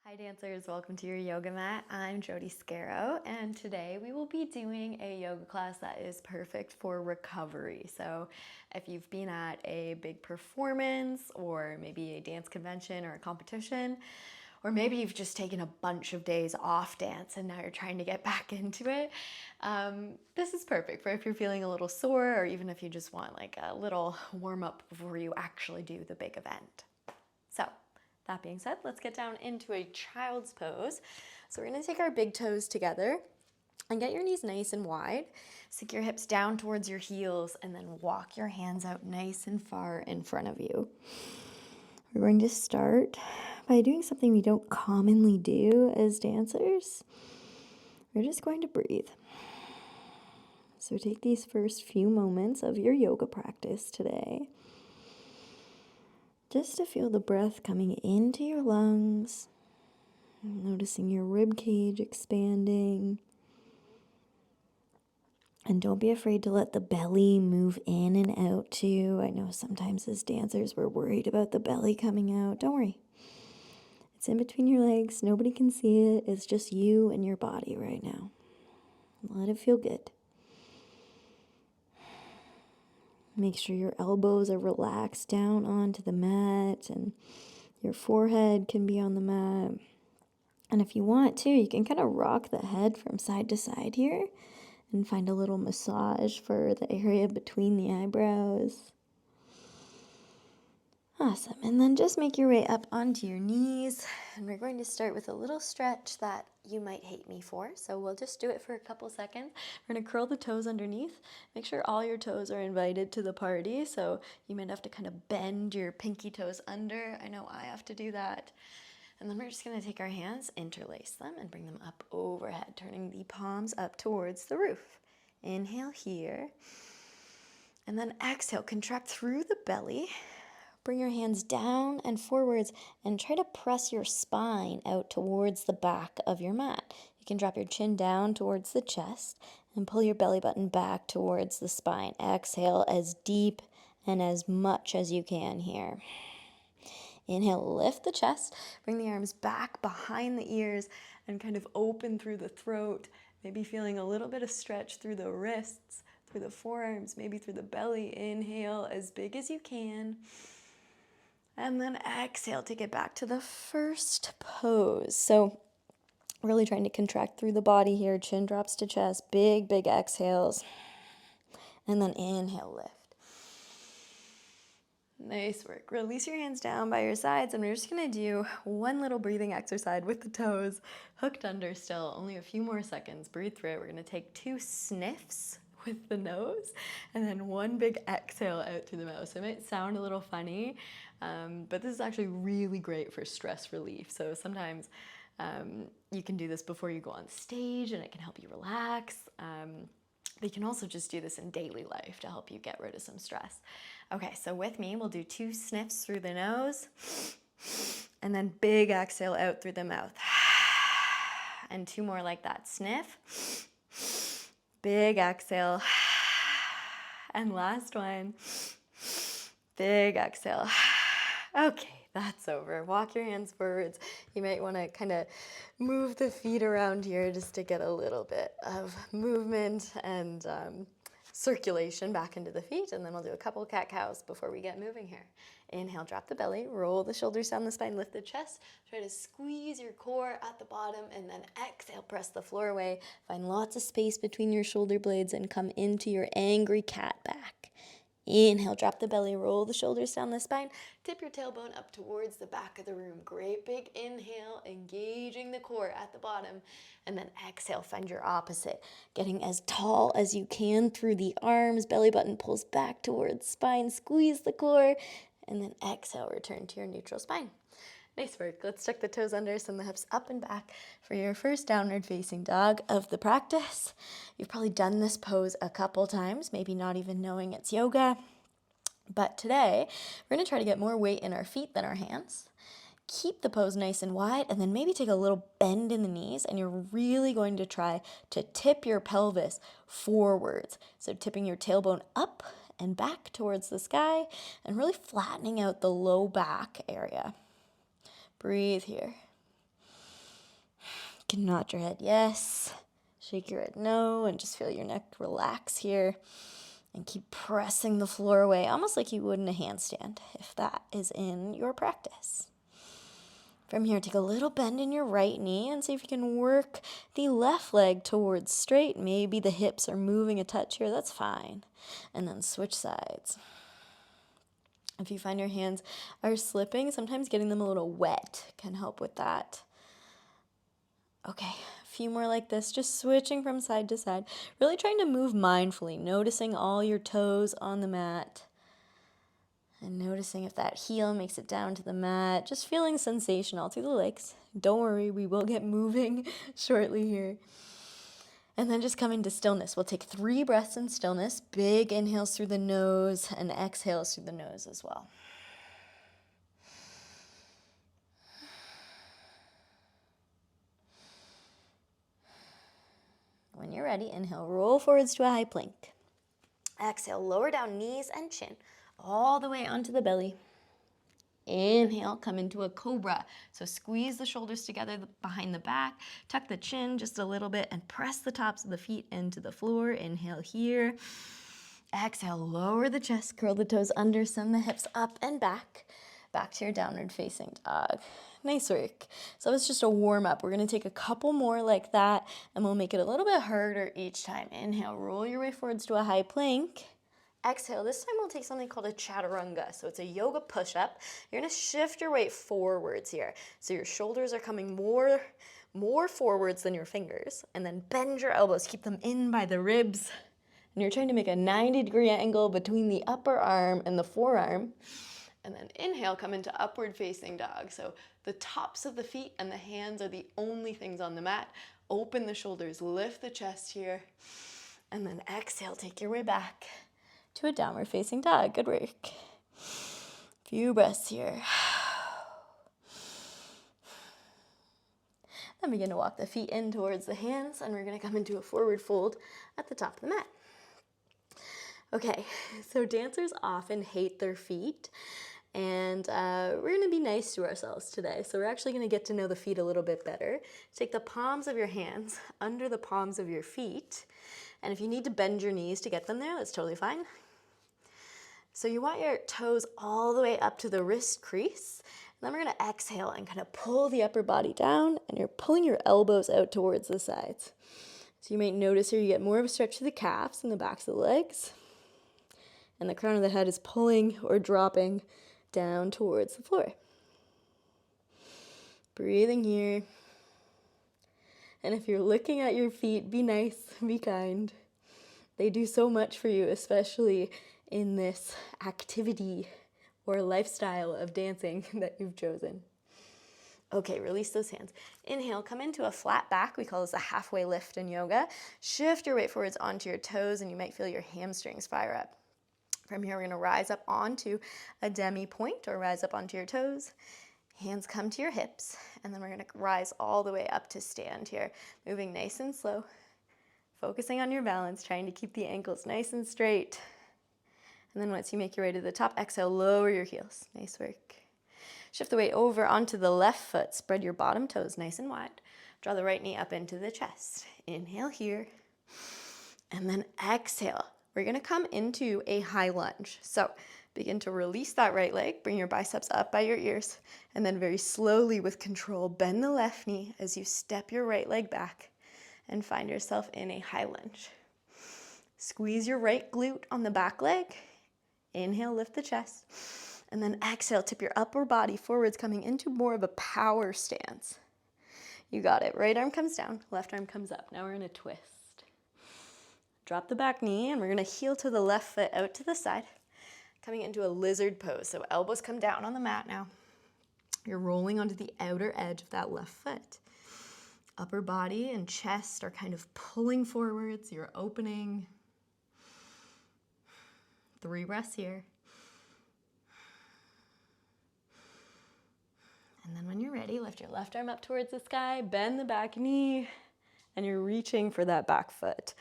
Hi dancers, welcome to your yoga mat. I'm Jody Scarrow, and today we will be doing a yoga class that is perfect for recovery. So if you've been at a big performance or maybe a dance convention or a competition, or maybe you've just taken a bunch of days off dance and now you're trying to get back into it, this is perfect for if you're feeling a little sore or even if you just want like a little warm up before you actually do the big event. So that being said, let's get down into a child's pose. So we're gonna take our big toes together and get your knees nice and wide. Sink your hips down towards your heels and then walk your hands out nice and far in front of you. We're going to start by doing something we don't commonly do as dancers. We're just going to breathe. So take these first few moments of your yoga practice today just to feel the breath coming into your lungs, noticing your rib cage expanding. And don't be afraid to let the belly move in and out too. I know sometimes as dancers we're worried about the belly coming out. Don't worry. It's in between your legs. Nobody can see it. It's just you and your body right now. Let it feel good. Make sure your elbows are relaxed down onto the mat and your forehead can be on the mat. And if you want to, you can kind of rock the head from side to side here and find a little massage for the area between the eyebrows. Awesome. And then just make your way up onto your knees. And we're going to start with a little stretch that you might hate me for. So we'll just do it for a couple seconds. We're going to curl the toes underneath. Make sure all your toes are invited to the party. So you might have to kind of bend your pinky toes under. I know I have to do that. And then we're just going to take our hands, interlace them, and bring them up overhead, turning the palms up towards the roof. Inhale here. And then exhale, contract through the belly. Bring your hands down and forwards and try to press your spine out towards the back of your mat. You can drop your chin down towards the chest and pull your belly button back towards the spine. Exhale as deep and as much as you can here. Inhale, lift the chest, bring the arms back behind the ears and kind of open through the throat, maybe feeling a little bit of stretch through the wrists, through the forearms, maybe through the belly. Inhale as big as you can. And then exhale to get back to the first pose. So really trying to contract through the body here. Chin drops to chest, big, big exhales. And then inhale, lift. Nice work. Release your hands down by your sides, and we're just gonna do one little breathing exercise with the toes hooked under still. Only a few more seconds. Breathe through it. We're gonna take 2 sniffs with the nose, and then one big exhale out through the mouth. So it might sound a little funny, but this is actually really great for stress relief. So sometimes you can do this before you go on stage, and it can help you relax. But you can also just do this in daily life to help you get rid of some stress. Okay, so with me, we'll do 2 sniffs through the nose, and then big exhale out through the mouth. And 2 more like that. Sniff, big exhale, and last one, big exhale. Okay, that's over. Walk your hands forwards. You might want to kind of move the feet around here just to get a little bit of movement and circulation back into the feet, and then we'll do a couple cat-cows before we get moving here. Inhale, drop the belly, roll the shoulders down the spine, lift the chest, try to squeeze your core at the bottom, and then exhale, press the floor away. Find lots of space between your shoulder blades and come into your angry cat back. Inhale, drop the belly, roll the shoulders down the spine, tip your tailbone up towards the back of the room. Great big inhale, engaging the core at the bottom, and then exhale, find your opposite. Getting as tall as you can through the arms, belly button pulls back towards spine, squeeze the core, and then exhale, return to your neutral spine. Nice work. Let's tuck the toes under, send the hips up and back for your first downward facing dog of the practice. You've probably done this pose a couple times, maybe not even knowing it's yoga. But today, we're going to try to get more weight in our feet than our hands. Keep the pose nice and wide, and then maybe take a little bend in the knees, and you're really going to try to tip your pelvis forwards. So tipping your tailbone up and back towards the sky, and really flattening out the low back area. Breathe here. You can nod your head yes, shake your head no, and just feel your neck relax here. And keep pressing the floor away, almost like you would in a handstand, if that is in your practice. From here, take a little bend in your right knee and see if you can work the left leg towards straight. Maybe the hips are moving a touch here, that's fine. And then switch sides. If you find your hands are slipping, sometimes getting them a little wet can help with that. Okay, a few more like this, just switching from side to side. Really trying to move mindfully, noticing all your toes on the mat. And noticing if that heel makes it down to the mat. Just feeling sensation all through the legs. Don't worry, we will get moving shortly here. And then just come into stillness. We'll take 3 breaths in stillness. Big inhales through the nose and exhales through the nose as well. When you're ready, inhale, roll forwards to a high plank. Exhale, lower down knees and chin all the way onto the belly. Inhale, come into a cobra. So squeeze the shoulders together behind the back, tuck the chin just a little bit, and press the tops of the feet into the floor. Inhale here. Exhale, lower the chest, curl the toes under, send the hips up and back to your downward facing dog. Nice work. So it's just a warm up. We're going to take a couple more like that, and we'll make it a little bit harder each time. Inhale, roll your way forwards to a high plank. Exhale, this time we'll take something called a chaturanga. So it's a yoga push-up. You're gonna shift your weight forwards here. So your shoulders are coming more forwards than your fingers. And then bend your elbows, keep them in by the ribs. And you're trying to make a 90-degree angle between the upper arm and the forearm. And then inhale, come into upward facing dog. So the tops of the feet and the hands are the only things on the mat. Open the shoulders, lift the chest here. And then exhale, take your way back to a downward facing dog. Good work. Few breaths here. Then begin to walk the feet in towards the hands, and we're going to come into a forward fold at the top of the mat. Okay, so dancers often hate their feet, and we're going to be nice to ourselves today. So we're actually going to get to know the feet a little bit better. Take the palms of your hands under the palms of your feet, and if you need to bend your knees to get them there, that's totally fine. So you want your toes all the way up to the wrist crease. And then we're going to exhale and kind of pull the upper body down, and you're pulling your elbows out towards the sides. So you might notice here you get more of a stretch to the calves and the backs of the legs. And the crown of the head is pulling or dropping down towards the floor. Breathing here. And if you're looking at your feet, be nice, be kind. They do so much for you, especially in this activity or lifestyle of dancing that you've chosen. Okay, release those hands. Inhale, come into a flat back. We call this a halfway lift in yoga. Shift your weight forwards onto your toes, and you might feel your hamstrings fire up. From here, we're gonna rise up onto a demi-point, or rise up onto your toes. Hands come to your hips, and then we're gonna rise all the way up to stand here, moving nice and slow, focusing on your balance, trying to keep the ankles nice and straight. And then once you make your way to the top, exhale, lower your heels. Nice work. Shift the weight over onto the left foot. Spread your bottom toes nice and wide. Draw the right knee up into the chest. Inhale here. And then exhale. We're going to come into a high lunge. So begin to release that right leg. Bring your biceps up by your ears. And then very slowly with control, bend the left knee as you step your right leg back and find yourself in a high lunge. Squeeze your right glute on the back leg. Inhale, lift the chest. And then exhale, tip your upper body forwards, coming into more of a power stance. You got it. Right arm comes down, left arm comes up. Now we're in a twist. Drop the back knee, and we're going to heel to the left foot out to the side, coming into a lizard pose. So elbows come down on the mat now. You're rolling onto the outer edge of that left foot. Upper body and chest are kind of pulling forwards. You're opening. 3 breaths here. And then when you're ready, lift your left arm up towards the sky, bend the back knee, and you're reaching for that back foot.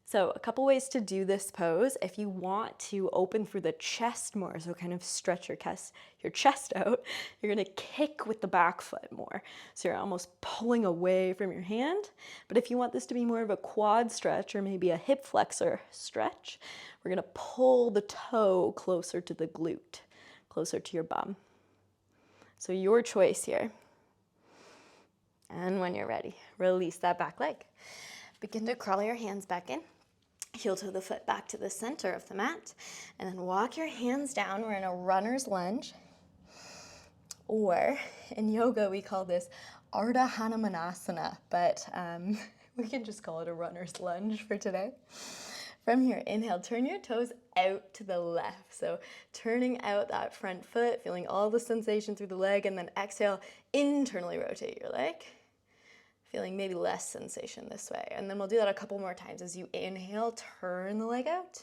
So a couple ways to do this pose. If you want to open through the chest more, so kind of stretch your chest out, you're gonna kick with the back foot more. So you're almost pulling away from your hand. But if you want this to be more of a quad stretch or maybe a hip flexor stretch, we're gonna pull the toe closer to the glute, closer to your bum. So your choice here. And when you're ready, release that back leg. Begin to crawl your hands back in. Heel toe the foot back to the center of the mat, and then walk your hands down. We're in a runner's lunge, or in yoga we call this Ardha Hanumanasana, but we can just call it a runner's lunge for today. From here, inhale, turn your toes out to the left. So turning out that front foot, feeling all the sensation through the leg, and then exhale, internally rotate your leg. Feeling maybe less sensation this way. And then we'll do that a couple more times. As you inhale, turn the leg out.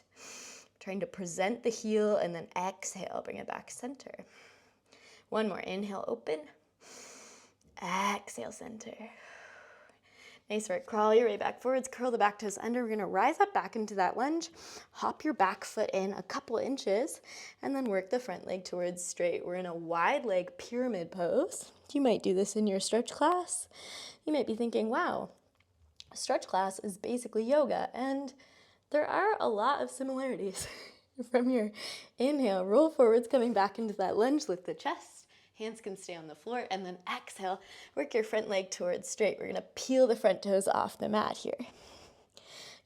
Trying to present the heel, and then exhale, bring it back center. One more, inhale, open. Exhale, center. Nice work. Crawl your way back forwards, curl the back toes under. We're gonna rise up back into that lunge, hop your back foot in a couple inches, and then work the front leg towards straight. We're in a wide leg pyramid pose. You might do this in your stretch class. You might be thinking, wow, stretch class is basically yoga, and there are a lot of similarities. From your inhale, roll forwards, coming back into that lunge, lift the chest. Hands can stay on the floor, and then exhale, work your front leg towards straight. We're gonna peel the front toes off the mat here.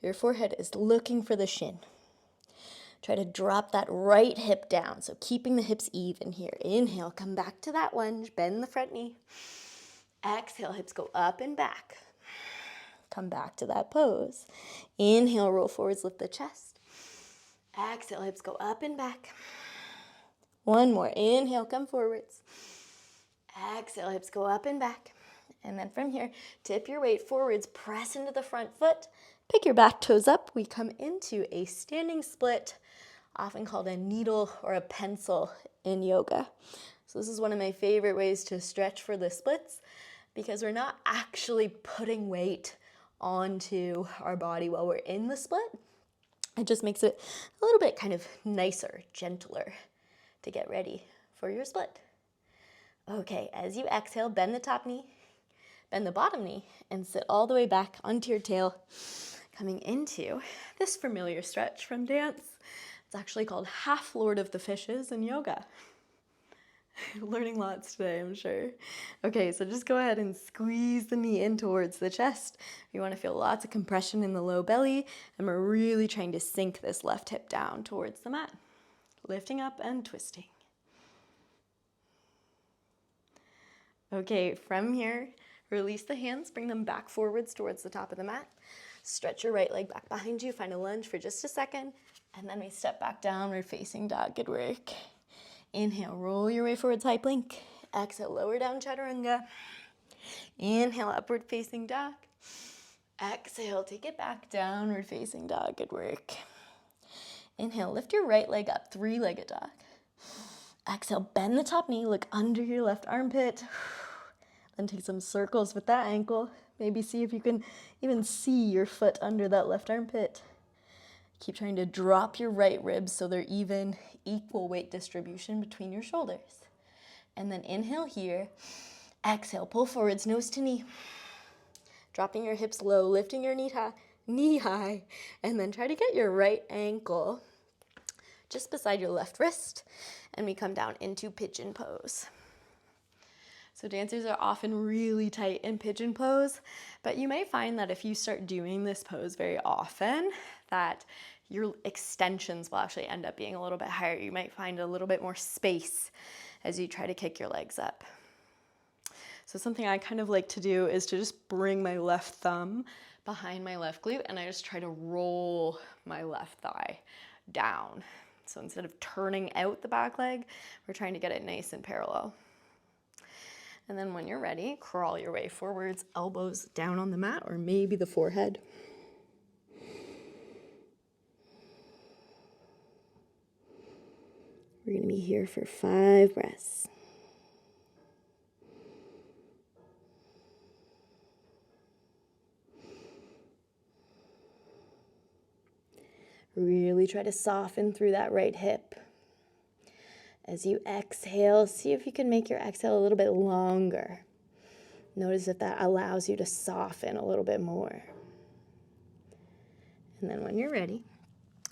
Your forehead is looking for the shin. Try to drop that right hip down, so keeping the hips even here. Inhale, come back to that lunge, bend the front knee. Exhale, hips go up and back. Come back to that pose. Inhale, roll forwards, lift the chest. Exhale, hips go up and back. One more. Inhale, come forwards. Exhale, hips go up and back. And then from here, tip your weight forwards, press into the front foot, pick your back toes up. We come into a standing split, often called a needle or a pencil in yoga. So this is one of my favorite ways to stretch for the splits, because we're not actually putting weight onto our body while we're in the split. It just makes it a little bit kind of nicer, gentler to get ready for your split. Okay, as you exhale, bend the top knee, bend the bottom knee, and sit all the way back onto your tail, coming into this familiar stretch from dance. It's actually called Half Lord of the Fishes in yoga. Learning lots today, I'm sure. Okay, so just go ahead and squeeze the knee in towards the chest. You want to feel lots of compression in the low belly, and we're really trying to sink this left hip down towards the mat. Lifting up and twisting. Okay, from here, release the hands, bring them back forwards towards the top of the mat. Stretch your right leg back behind you, find a lunge for just a second, and then we step back downward facing dog. Good work. Inhale, roll your way forwards, high plank. Exhale, lower down chaturanga. Inhale, upward facing dog. Exhale, take it back, downward facing dog. Good work. Inhale, lift your right leg up, three-legged dog. Exhale, bend the top knee, look under your left armpit. Then take some circles with that ankle. Maybe see if you can even see your foot under that left armpit. Keep trying to drop your right ribs so they're even, equal weight distribution between your shoulders. And then inhale here. Exhale, pull forwards, nose to knee. Dropping your hips low, lifting your knee high, and then try to get your right ankle just beside your left wrist, and we come down into pigeon pose. So dancers are often really tight in pigeon pose, but you may find that if you start doing this pose very often, that your extensions will actually end up being a little bit higher. You might find a little bit more space as you try to kick your legs up. So something I kind of like to do is to just bring my left thumb behind my left glute, and I just try to roll my left thigh down. So instead of turning out the back leg, we're trying to get it nice and parallel. And then when you're ready, crawl your way forwards, elbows down on the mat or maybe the forehead. We're going to be here for 5 breaths. Really try to soften through that right hip. As you exhale, see if you can make your exhale a little bit longer. Notice if that allows you to soften a little bit more. And then when you're ready,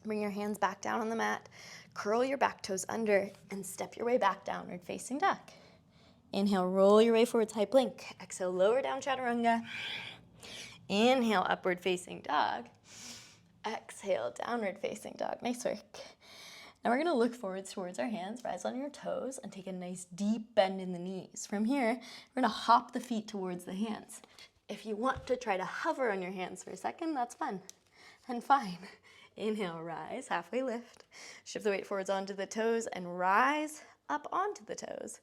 bring your hands back down on the mat, curl your back toes under, and step your way back downward facing dog. Inhale, roll your way forwards, high plank. Exhale, lower down chaturanga. Inhale, upward facing dog. Exhale, downward facing dog. Nice work. Now we're gonna look forwards towards our hands, rise on your toes, and take a nice deep bend in the knees. From here, we're gonna hop the feet towards the hands. If you want to try to hover on your hands for a second, that's fun and fine. Inhale, rise, halfway lift. Shift the weight forwards onto the toes and rise up onto the toes,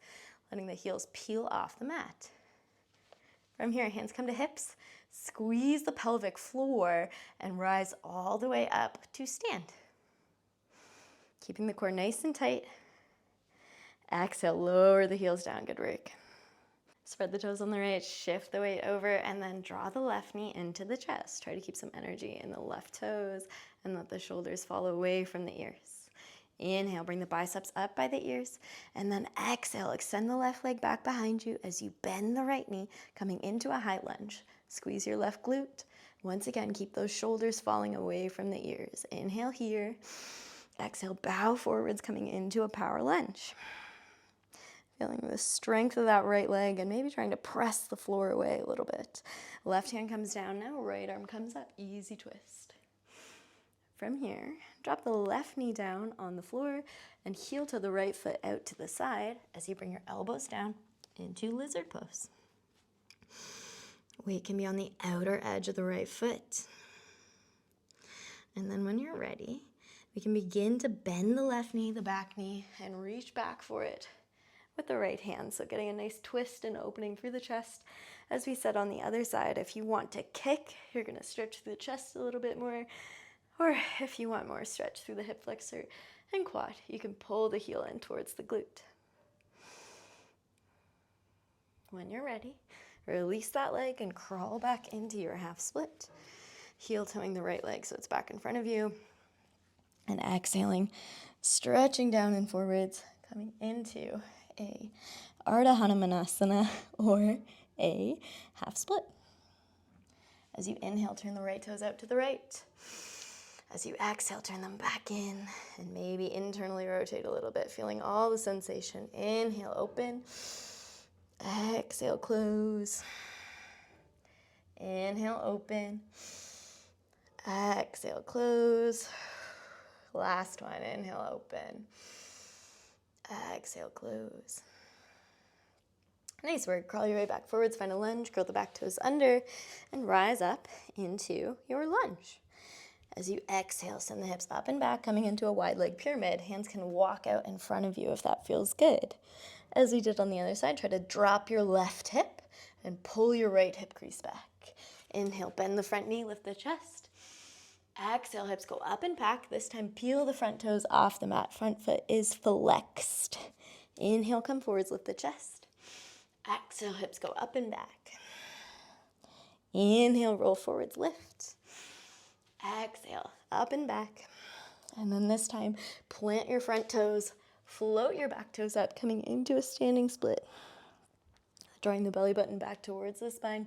letting the heels peel off the mat. From here, hands come to hips, squeeze the pelvic floor, and rise all the way up to stand. Keeping the core nice and tight. Exhale, lower the heels down, good work. Spread the toes on the right, shift the weight over, and then draw the left knee into the chest. Try to keep some energy in the left toes and let the shoulders fall away from the ears. Inhale, bring the biceps up by the ears, and then exhale, extend the left leg back behind you as you bend the right knee, coming into a high lunge. Squeeze your left glute. Once again, keep those shoulders falling away from the ears. Inhale here. Exhale, bow forwards, coming into a power lunge. Feeling the strength of that right leg and maybe trying to press the floor away a little bit. Left hand comes down now, right arm comes up, easy twist. From here, drop the left knee down on the floor and heel to the right foot out to the side as you bring your elbows down into lizard pose. Weight can be on the outer edge of the right foot. And then when you're ready, we can begin to bend the left knee, the back knee, and reach back for it with the right hand. So getting a nice twist and opening through the chest. As we said on the other side, if you want to kick, you're going to stretch through the chest a little bit more. Or if you want more stretch through the hip flexor and quad, you can pull the heel in towards the glute. When you're ready, release that leg and crawl back into your half split. Heel toeing the right leg so it's back in front of you. And exhaling, stretching down and forwards, coming into a Ardha Hanumanasana or a half split. As you inhale, turn the right toes out to the right. As you exhale, turn them back in and maybe internally rotate a little bit, feeling all the sensation. Inhale, open. Exhale, close. Inhale, open. Exhale, close. Last one, inhale, open. Exhale, close. Nice work. Crawl your way back forwards, find a lunge, curl the back toes under, and rise up into your lunge. As you exhale, send the hips up and back, coming into a wide leg pyramid. Hands can walk out in front of you if that feels good. As we did on the other side, try to drop your left hip and pull your right hip crease back. Inhale, bend the front knee, lift the chest. Exhale, hips go up and back. This time, peel the front toes off the mat. Front foot is flexed. Inhale, come forwards, lift the chest. Exhale, hips go up and back. Inhale, roll forwards, lift. Exhale, up and back. And then this time, plant your front toes, float your back toes up, coming into a standing split. Drawing the belly button back towards the spine.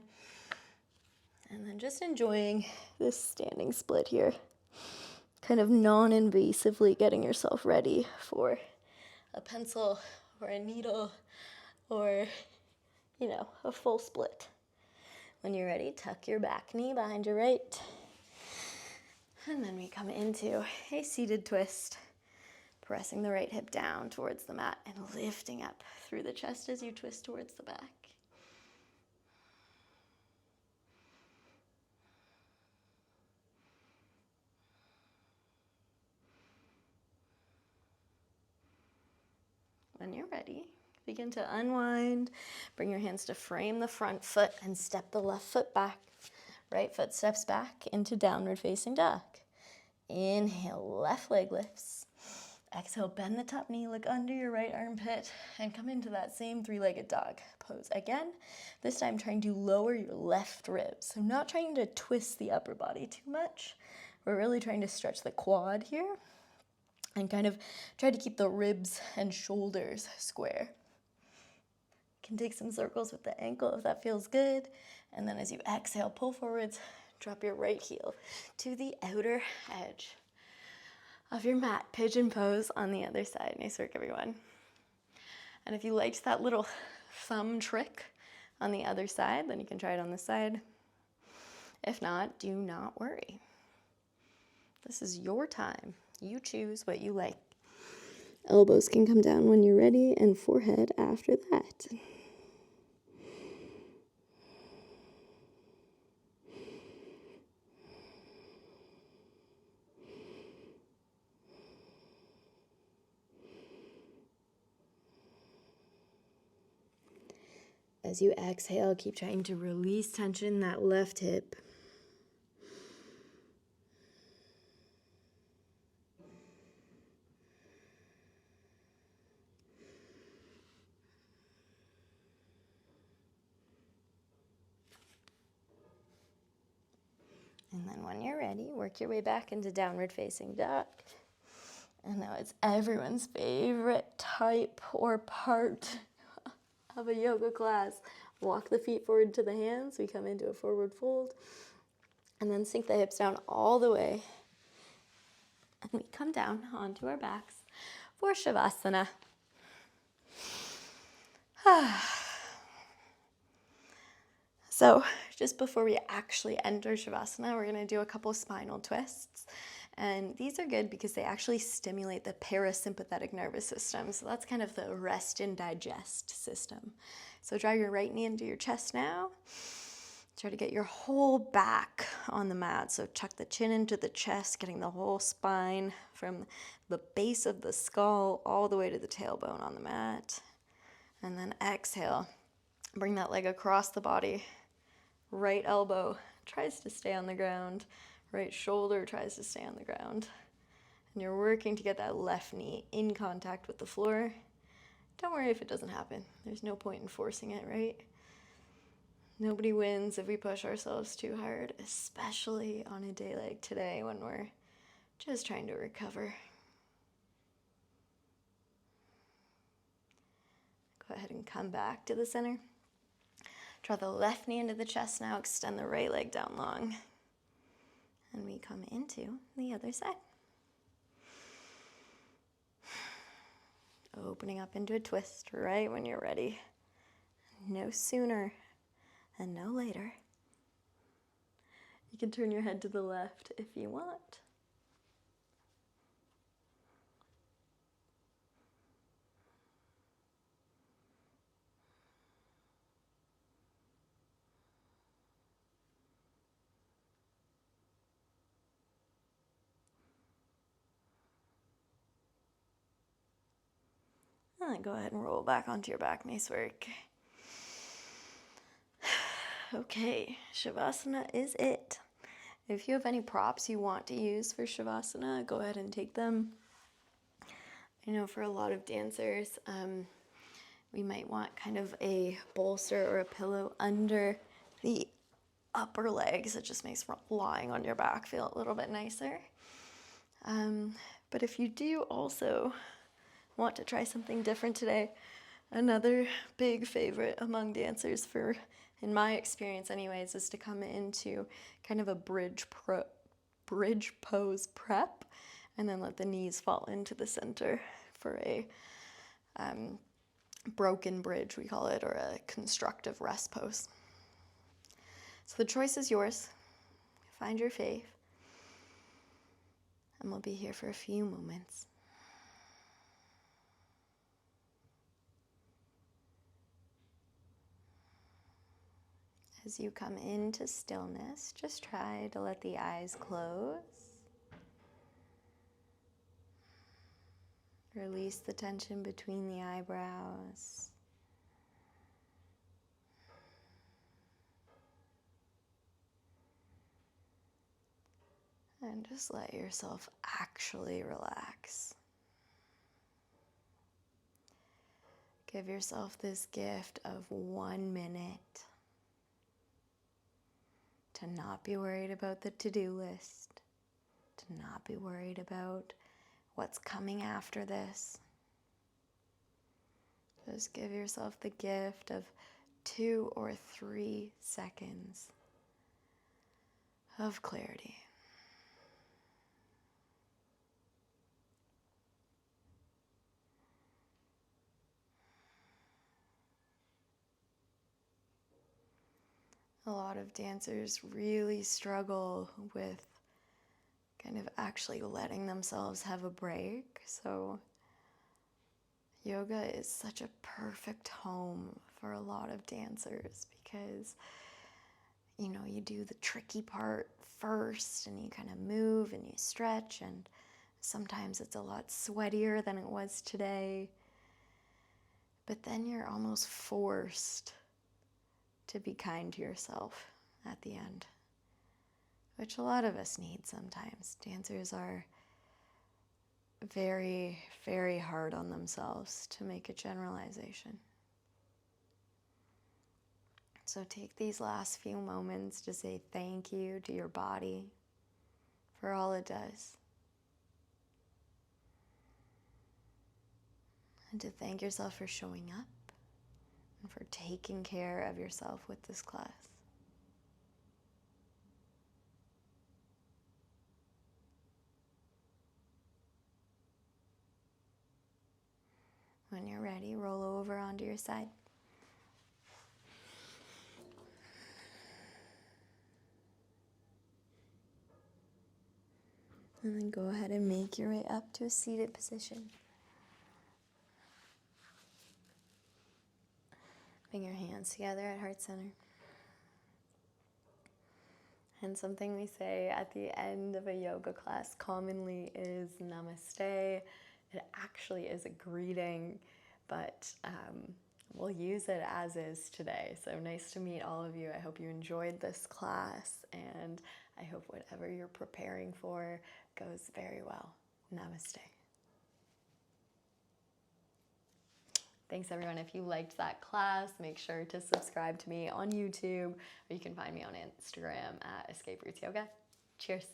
And then just enjoying this standing split here. Kind of non-invasively getting yourself ready for a pencil or a needle or, a full split. When you're ready, tuck your back knee behind your right. And then we come into a seated twist, pressing the right hip down towards the mat and lifting up through the chest as you twist towards the back. When you're ready, begin to unwind. Bring your hands to frame the front foot and step the left foot back. Right foot steps back into downward facing dog. Inhale, left leg lifts. Exhale, bend the top knee, look under your right armpit, and come into that same three-legged dog pose. Again, this time trying to lower your left ribs. So not trying to twist the upper body too much, we're really trying to stretch the quad here and kind of try to keep the ribs and shoulders square. You can take some circles with the ankle if that feels good. And then as you exhale, pull forwards, drop your right heel to the outer edge of your mat. Pigeon pose on the other side. Nice work, everyone. And if you liked that little thumb trick on the other side, then you can try it on this side. If not, do not worry. This is your time. You choose what you like. Elbows can come down when you're ready, and forehead after that. As you exhale, keep trying to release tension in that left hip. And then when you're ready, work your way back into downward facing dog. And now it's everyone's favorite type or part of a yoga class. Walk the feet forward to the hands. We come into a forward fold. And then sink the hips down all the way. And we come down onto our backs for Savasana. So just before we actually enter Savasana, we're going to do a couple spinal twists. And these are good because they actually stimulate the parasympathetic nervous system. So that's kind of the rest and digest system. So draw your right knee into your chest now. Try to get your whole back on the mat. So tuck the chin into the chest, getting the whole spine from the base of the skull all the way to the tailbone on the mat. And then exhale. Bring that leg across the body. Right elbow tries to stay on the ground. Right shoulder tries to stay on the ground. And you're working to get that left knee in contact with the floor. Don't worry if it doesn't happen. There's no point in forcing it, right? Nobody wins if we push ourselves too hard, especially on a day like today when we're just trying to recover. Go ahead and come back to the center. Draw the left knee into the chest now. Extend the right leg down long. And we come into the other side. Opening up into a twist right when you're ready. No sooner and no later. You can turn your head to the left if you want. And then go ahead and roll back onto your back. Nice work. Okay, Shavasana is it. If you have any props you want to use for Shavasana, go ahead and take them. I know for a lot of dancers, we might want kind of a bolster or a pillow under the upper legs. It just makes lying on your back feel a little bit nicer. But if you do also want to try something different today, another big favorite among dancers in my experience anyways, is to come into kind of a bridge pose prep and then let the knees fall into the center for a broken bridge, we call it, or a constructive rest pose. So the choice is yours. Find your fave. And we'll be here for a few moments. As you come into stillness, just try to let the eyes close. Release the tension between the eyebrows. And just let yourself actually relax. Give yourself this gift of 1 minute to not be worried about the to-do list, not be worried about what's coming after this. Just give yourself the gift of 2 or 3 seconds of clarity. A lot of dancers really struggle with kind of actually letting themselves have a break. So yoga is such a perfect home for a lot of dancers because, you know, you do the tricky part first and you kind of move and you stretch, and sometimes it's a lot sweatier than it was today. But then you're almost forced to be kind to yourself at the end, which a lot of us need sometimes. Dancers are very, very hard on themselves, to make a generalization. So take these last few moments to say thank you to your body for all it does. And to thank yourself for showing up and for taking care of yourself with this class. When you're ready, roll over onto your side. And then go ahead and make your way up to a seated position. Bring your hands together at heart center. And something we say at the end of a yoga class commonly is namaste. It actually is a greeting, but we'll use it as is today. So nice to meet all of you. I hope you enjoyed this class, and I hope whatever you're preparing for goes very well. Namaste. Thanks everyone. If you liked that class, make sure to subscribe to me on YouTube, or you can find me on Instagram at Escape Roots Yoga. Cheers.